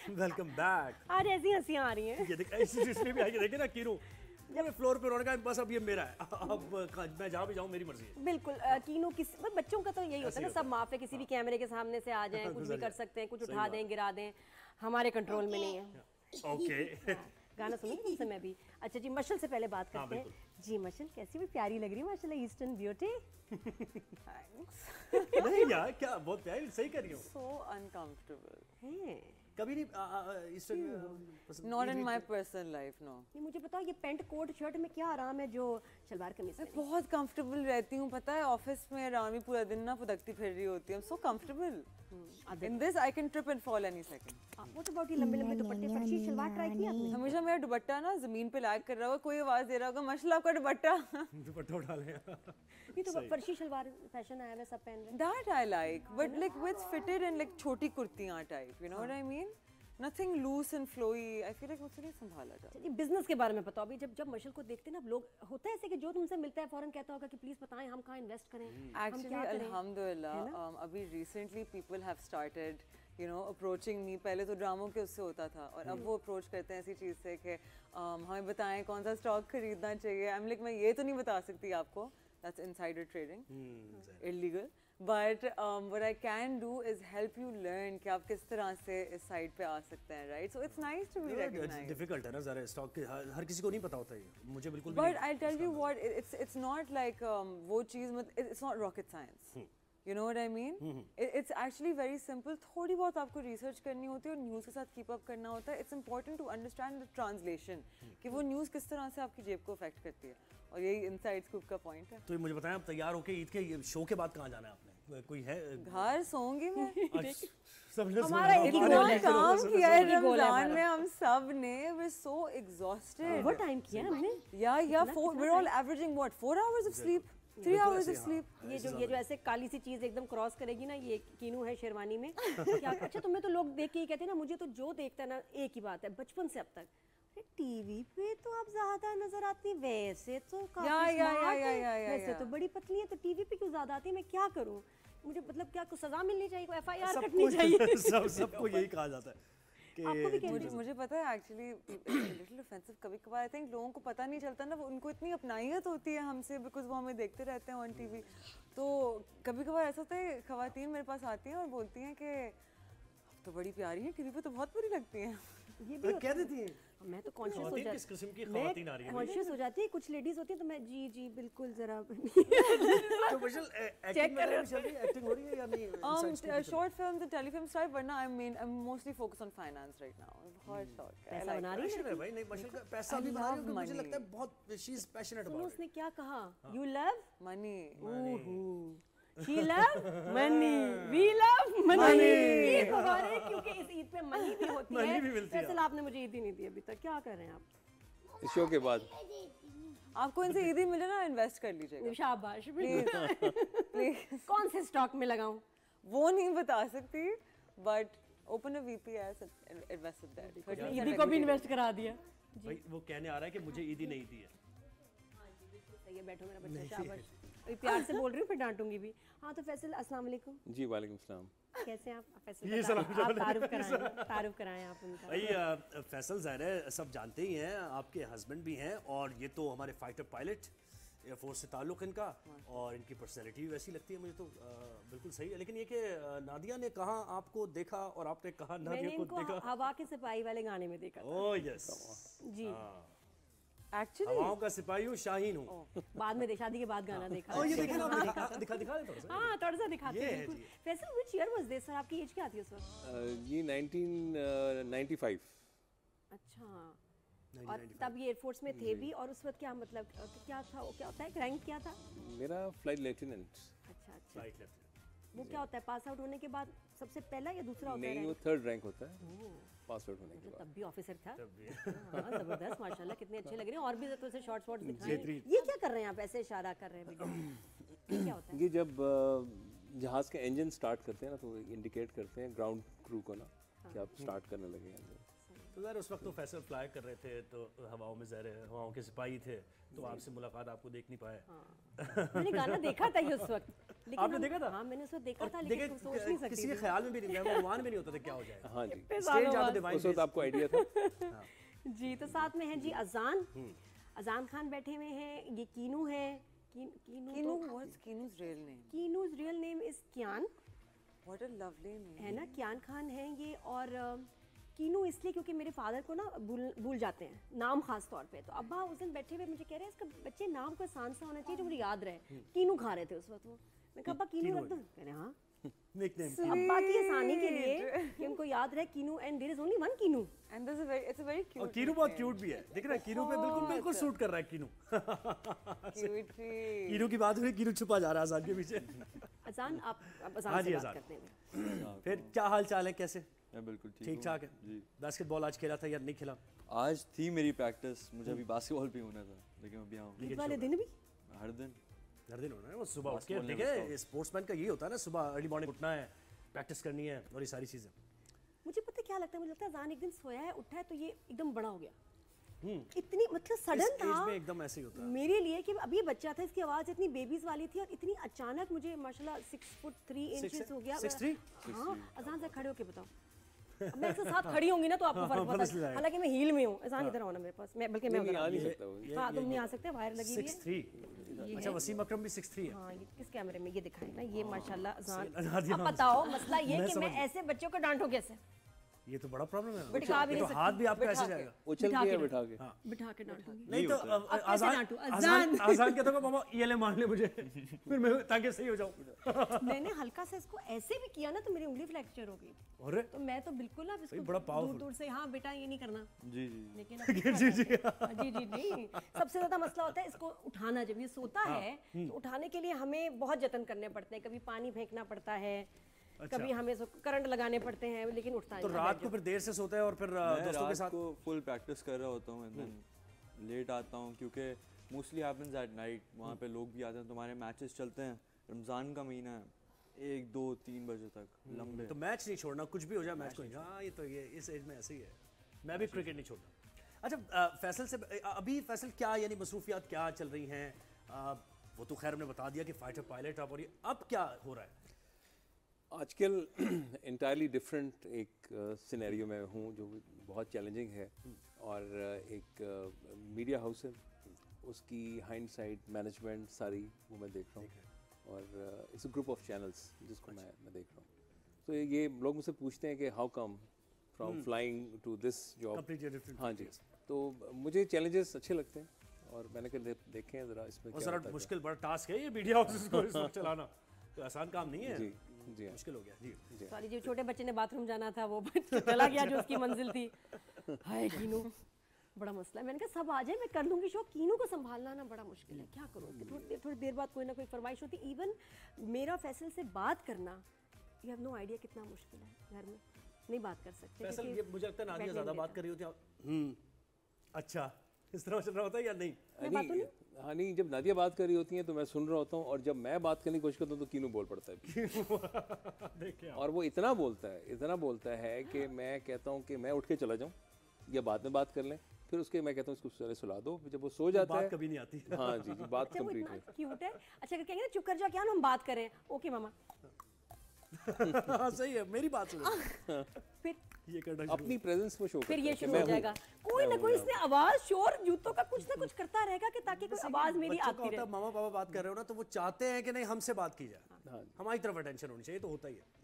Welcome back. आज ऐसी हंसियां आ रही हैं। ये देख इसमें भी आके देखे ना कीनू जब फ्लोर पे उन्होंने कहा बस अब ये मेरा है, अब मैं जहाँ भी जाऊँ मेरी मर्जी है। बिल्कुल कीनू किसी बच्चों का तो यही होता है ना, सब माफ है, किसी भी कैमरे के सामने से आ जाएं, कुछ भी कर सकते हैं, कुछ उठा दें गिरा दें, हमारे कंट्रोल में नहीं है। ओके गाना सुनूंगी तुमसे मैं भी। अच्छा जी, मशल से पहले बात करते हैं। जी मशल कैसी भी प्यारी लग रही है माशाल्लाह, ईस्टर्न ब्यूटी। नहीं यार क्या बहुत प्यारी, सही कर रही हूँ। So uncomfortable. हैं कभी नहीं Not in my personal life, no. ये मुझे बताओ, ये पेंट कोट शर्ट में क्या आराम है जो सलवार कमीज मैं में? बहुत कंफर्टेबल रहती हूँ, पता है ऑफिस में रामी पूरा दिन ना फुदकती फिर रही होती है। I'm so comfortable. In this I can trip and fall any second. वो तो बहुत ही लंबे लंबे दुपट्टे, फर्शी शलवार ट्राई किया आपने? हमेशा मेरा दुपट्टा ना जमीन पे लैग कर रहा होगा, कोई आवाज दे रहा होगा माशाल्लाह आपका दुपट्टा। दुपट्टा उठा ले। नहीं तो फर्शी शलवार फैशन आया है, सब पहन रहे हैं। That I like, but like with fitted and like छोटी कुर्तियाँ type, you know what I mean? Nothing loose and flowy. I feel like मुझसे नहीं संभाला जाता। चलिए बिजनेस के बारे में बताओ। अभी जब मशल को देखते हैं ना लोग, होता है ऐसे कि जो तुमसे मिलता है फौरन कहता होगा कि प्लीज बताएं हम कहाँ इन्वेस्ट करें, Actually, alhamdulillah, अभी recently people have started, you know, approaching me. पहले तो ड्रामों के उससे होता था और अब वो अप्रोच करते हैं ऐसी चीज़ से कि हमें बताएं कौन सा स्टॉक खरीदना चाहिए। I'm like मैं ये तो नहीं बता सकती आपको, that's insider trading, illegal. But what I can do is help you learn कि आप किस तरह से इस साइड पे आ सकते हैं, right? So it's nice to be recognized. Difficult है ना ज़रा स्टॉक के, हर किसी को नहीं पता होता ये, मुझे बिल्कुल भी But नहीं। I'll tell you what, it's not like वो चीज़ it's not rocket science. You know what I mean? It's actually very simple. थोड़ी बहुत आपको रिसर्च करनी होती है और न्यूज़ के साथ कीप अप करना होता है. It's important to understand the translation कि वो न्यूज़ किस तरह से आपकी जेब को अफेक्ट करती है, और यही इनसाइड स्कूप का पॉइंट है. तो मुझे बताएं आप तैयार होके ईद के शो के बाद कहाँ जाना है आपने? कोई है? घर सोऊंगी मैं. हमारा एक ही इतना गोल है. काम किया है एक ही गोल है रमजान हमारा. में हम सब ने. We're so exhausted. वो टाइम किया हमने. Yeah. We're all averaging what? 4 hours of sleep. 3 hours of sleep. ये जो ऐसे काली सी चीज एकदम क्रॉस करेगी ना, ये कीनू है शेरवानी में. क्या अच्छा, तुम्हें तो लोग देख के ही कहते हैं ना, मुझे तो जो देखता है ना एक ही बात है बचपन से अब तक, टीवी पे तो आप ज्यादा नजर आती हैं, वैसे तो काफी स्मार्ट है, वैसे तो बड़ी पतली है, तो टीवी पे क्यों ज्यादा आती है, मैं क्या करूं? मुझे मतलब क्या कुछ सजा मिलनी चाहिए, कोई एफआईआर कटनी चाहिए? सबको यही कहा जाता है कि मुझे पता है एक्चुअली लिटिल ऑफेंसिव कभी कभार. आई थिंक लोगों को पता नहीं चलता ना, उनको इतनी अपनाइयत होती है हमसे बिकॉज वो हमें देखते रहते हैं ऑन टीवी. तो कभी कभार ऐसा होता है खवातीन मेरे पास आती हैं और बोलती हैं कि तो बड़ी प्यारी है, टीवी पे तो बहुत बुरी लगती हैं. ये भी क्या देती हैं? मैं तो कॉन्शियस हो किस किस्म की ख़वातीन आ रही हैं? कॉन्शियस हो जाती है. कुछ लेडीज होती हैं तो मैं जी बिल्कुल जरा तो मशल एक्टिंग हो रही है या नहीं? Short films and telefilms type, वरना I mostly focus on finance right now. बहुत शौक है. पैसा बना रही है भाई. नहीं मशल का पैसा भी बना रही है, मुझे लगता है बहुत she is passionate about it. उसने क्या कहा? You love money. She love money. We love money. Eid Mubarak, क्योंकि इस ईद पे मनी भी होती है. वैसे आपने मुझे ईद ही नहीं दी अभी तक. क्या कर रहे हैं आप? इस शो के बाद आपको इनसे ईद ही मिले ना, इन्वेस्ट कर लीजिएगा. शाबाश. प्लीज. कौन से स्टॉक में लगाऊं? वो नहीं बता सकती, but open a VPS invest that. ईदी को भी इन्वेस्ट करा दिया. भाई वो कहने आ रहा है कि मुझे ईद ही नहीं दी है. सही है, बैठो मेरा बच्चा. शाबाश. अभी प्यार से बोल रही हूँ, फिर डांटूंगी भी. हाँ तो फैसल अस्सलाम वालेकुम. जी वालेकुम सलाम. कैसे हैं आप? फैसल ये तारुफ कराएं आप उनका. भाई फैसल ज़ाहिर है सब जानते ही हैं, आपके हस्बैंड भी हैं और ये तो हमारे फाइटर पायलट, एयरफोर्स से ताल्लुक़ इनका, और इनकी पर्सनैलिटी भी वैसी लगती है मुझे तो बिल्कुल सही है. लेकिन ये कि नादिया ने कहाँ आपको देखा और आपने कहाँ नादिया को देखा? हवा के सिपाही वाले गाने में देखा. ओह यस जी. एक्चुअली हवाओं का सिपाही हूँ, शाहीन हूँ. बाद में शादी के बाद गाना देखा. ये देखा ना, दिखा थोड़ा सा. हाँ थोड़ा सा दिखाते हैं बिल्कुल. Faisal which year was this sir? आपकी एज क्या थी उस वक्त? ये 1995. अच्छा. और तब ये एयरफोर्स में थे भी, और उस वक्त क्या मतलब क्या था, क्या होता है, रैंक क्या था? मेरा फ्लाइट लेफ्टिनेंट. अच्छा. Flight lieutenant. वो क्या होता है, पास आउट होने के बाद सबसे पहला या दूसरा होता है? नहीं, वो 3rd रैंक होता है पास आउट होने के बाद. तब भी ऑफिसर था. हाँ जबरदस्त माशाल्लाह, कितने अच्छे लग रहे हैं. और भी तो ऐसे शॉर्ट्स दिखाएं. ये क्या कर रहे हैं आप, ऐसे इशारा कर रहे हैं? क्या होता है ये? जब जहाज के इंजन स्टार्ट करते हैं ना, तो इंडिकेट करते हैं ग्राउंड क्रू को ना कि आप स्टार्ट करने लगे हैं. तो ज़रा उस वक्त तो फैसल फ्लाई कर रहे थे तो हवाओं में ज़हर हवाओं के सिपाही थे तो आपसे मुलाकात आपको देख नहीं पाए। मैंने गाना देखा था ये उस वक्त, लेकिन आपने देखा था? हाँ मैंने उस वक्त देखा और था, देखिए लेकिन सोच नहीं सकती किसी के थी। ख्याल में भी नहीं, वो अनुमान भी नहीं होता था क्या हो जाएगा। हाँ जी, स्ट्रेंज ज़्यादा डिवाइन उस वक्त आपको आइडिया था? जी तो साथ में है जी अजान, अजान खान बैठे हुए हैं, ये कीनू है, Keenu, what's Keenu's real name? Keenu's real name is Kiyan, What a lovely name. है ना, कियान खान है ये। और कीनू इसलिए क्योंकि मेरे फादर को ना भूल जाते हैं नाम खास तौर पे, तो अब्बा उस दिन बैठे हुए मुझे कह रहे हैं इसका बच्चे नाम कोई आसान सा होना चाहिए जो मुझे याद रहे। कीनू खा रहे थे उस वक्त वो, मैं कहा अब्बा कीनू रख दो, कह रहे हाँ। निकनेम अब्बा की आसानी के लिए कि उनको याद रहे Keanu, and there is only one Keanu. And this is it's a very cute. और कीनू बहुत क्यूट भी है, देख रहे हैं कीनू पे बिल्कुल सूट कर रहा है कीनू। Cutie. कीनू की बात हुई, कीनू छुपा जा रहा है आजान के पीछे। अजान आप हाँ अजान जी, से बात अजान। करते हैं। फिर क्या हाल चाल है, कैसे? मैं बिल्कुल ठीक ठाक है। जी। बास्केटबॉल आज खेला था या नहीं खेला? आज थी मेरी प्रैक्टिस, मुझे अभी बास्केटबॉल भी होना था लेकिन अभी आऊँ ईद वाले दिन भी हर दिन। हर दिन होना है वो, सुबह उठ के बास्केटबॉल नहीं देखे होता। स्पोर्ट्समैन का यही होता है ना, सुबह अर्ली मॉर्निंग उठना है, प्रैक्टिस करनी है और ये सारी चीजें। मुझे पता है क्या लगता है, मुझे लगता है अजान एक दिन सोया है, उठा है तो ये एकदम बड़ा हो गया। इतनी मतलब इस सडन एज था में एकदम ऐसे ही होता है। मेरे लिए कि अभी ये बच्चा था, इसकी आवाज इतनी बेबीज वाली थी और इतनी अचानक मुझे माशाल्लाह 6 फुट 3 इंचेस हो गया। 6'3"? हाँ, अजान से खड़े होके बताओ। अब मैं इसके साथ खड़ी होंगी ना तो आपको फर्क पता पता चलेगा। है। हालांकि मैं हील में हूँ, अजान इधर आओ ना मेरे पास, मैं बल्कि मैं नहीं, उधर आ नहीं आऊंगी। सकता वो। हाँ तुम नहीं आ सकते, वायर लगी हुई है। 6'3". ये अच्छा, है। वसीम अकरम भी 6'3" है। हाँ ये किस कैमरे में ये दिखाए ना, ये माशाल्लाह अजान। नादिया अब नाम से। बताओ मसला ये मैं कि समझ मैं गया। ऐसे बच्चों को डांटूं कैसे? ये तो बड़ा प्रॉब्लम है। बिठा भी ये नहीं तो हाथ भी आपका ऐसे बिठा के। जाएगा। उछल बिठा के के या बिठा के? बिठा के डांटूंगी। नहीं तो कैसे आजान डांटूं? आजान आजान कहता होगा मामा ये ले मान ले मुझे, फिर मैं ताकि सही हो जाऊं। मैंने हल्का सा इसको ऐसे भी किया ना तो मेरी उंगली फ्रैक्चर हो गई, अरे तो मैं तो बिल्कुल अब इसको बड़ा दूर powerful। दूर से, हाँ बेटा ये नहीं करना, जी जी। लेकिन अब क्या जी, जी। करें? जी जी नहीं, सबसे ज्यादा मसला होता है इसको उठाना। जब ये सोता है तो उठाने के लिए हमें बहुत जतन करने पड़ते हैं, कभी पानी फेंकना पड़ता है, कभी हमें करंट लगाने पड़ते हैं, लेकिन उठता तो नहीं। रात को फिर देर से सोता है और फिर मैं दोस्तों के रात साथ को फुल प्रैक्टिस कर रहा होता हूँ एंड देन लेट आता हूँ क्योंकि मोस्टली हैपेंस एट नाइट। वहाँ पे लोग भी आते हैं, तुम्हारे मैचेस चलते हैं, रमज़ान का महीना है, 1, 2, 3 बजे तक लंबे। तो मैच नहीं छोड़ना, कुछ भी हो जाए मैच को नहीं। हाँ ये तो ये इस एज में ऐसे ही है, मैं भी क्रिकेट नहीं छोड़ता। अच्छा फैसल से अभी फैसल क्या यानी मसरूफियात क्या चल रही हैं? वो तो खैर हमने बता दिया कि फाइटर पायलट आप, और ये अब क्या हो रहा है? आजकल इंटायरली डिफरेंट एक सिनेरियो में हूँ जो बहुत चैलेंजिंग है, और एक मीडिया हाउस है, उसकी हाइंडसाइट मैनेजमेंट सारी वो मैं देख रहा हूँ, और इट्स ग्रुप ऑफ चैनल्स जिसको मैं देख रहा हूँ। तो ये लोग मुझसे पूछते हैं कि how come from flying to this job. Completely different हाँ जी, तो मुझे चैलेंजेस अच्छे लगते हैं और मैंने कहा देखें ज़रा इसमें और क्या सारा होता है। मुश्किल बड़ा टास्क है ये मीडिया हाउसेस को इस वक्त चलाना, तो आसान काम नहीं है। जी जी हाँ। मुश्किल हो गया जी। सॉरी जो छोटे बच्चे ने बाथरूम जाना था वो चला गया जो उसकी मंजिल थी। हाय कीनू, बड़ा मसला है। मैंने कहा सब आ जाए मैं कर लूंगी शो, कीनू को संभालना ना बड़ा मुश्किल है, क्या करूँ? थोड़ी देर बाद कोई ना कोई फरमाइश होती। इवन मेरा फैसल से बात करना, यू हैव नो आइडिया कितना मुश्किल है। घर में नहीं बात कर सकते फैसल क्योंकि ये मुझे लगता है नादिया बैठने ज़्यादा नहीं बात देता। कर रही होती है। अच्छा इस तरह चल रहा होता है या नहीं? नहीं, हाँ नहीं, जब नादिया बात कर रही होती हैं तो मैं सुन रहा होता हूँ, और जब मैं बात करने की कोशिश करता हूँ तो कीनू बोल पड़ता है। देखिए और वो इतना बोलता है कि मैं कहता हूँ कि मैं उठ के चला जाऊँ या बाद में बात कर लें, फिर उसके मैं कहता हूँ इसको पहले सुला दो, जब वो सो जाता बात है। कभी नहीं आती। हाँ जी जी, बात अच्छा वो कंप्लीट इतना है। क्यूट है। अच्छा अगर कहेंगे ना चुप कर जाओ क्या ना हम बात करें, ओके मामा, हाँ सही है, मेरी बात सुनो। फिर ये करना शुरू अपनी प्रेजेंस वो शो फिर करता ये है कि शुरू मैं हो हूँ। जाएगा। कोई ना कोई इसने आवाज शोर जूतों का कुछ ना कुछ करता रहेगा कि ताकि कोई आवाज मेरी बच्चों का आती होता है, रहे। मामा पापा बात कर रहे हो ना तो वो चाहते हैं कि नहीं हमसे बात की जाए, हाँ। हमारी तरफ अटेंशन होनी चाहिए, तो होता ही है।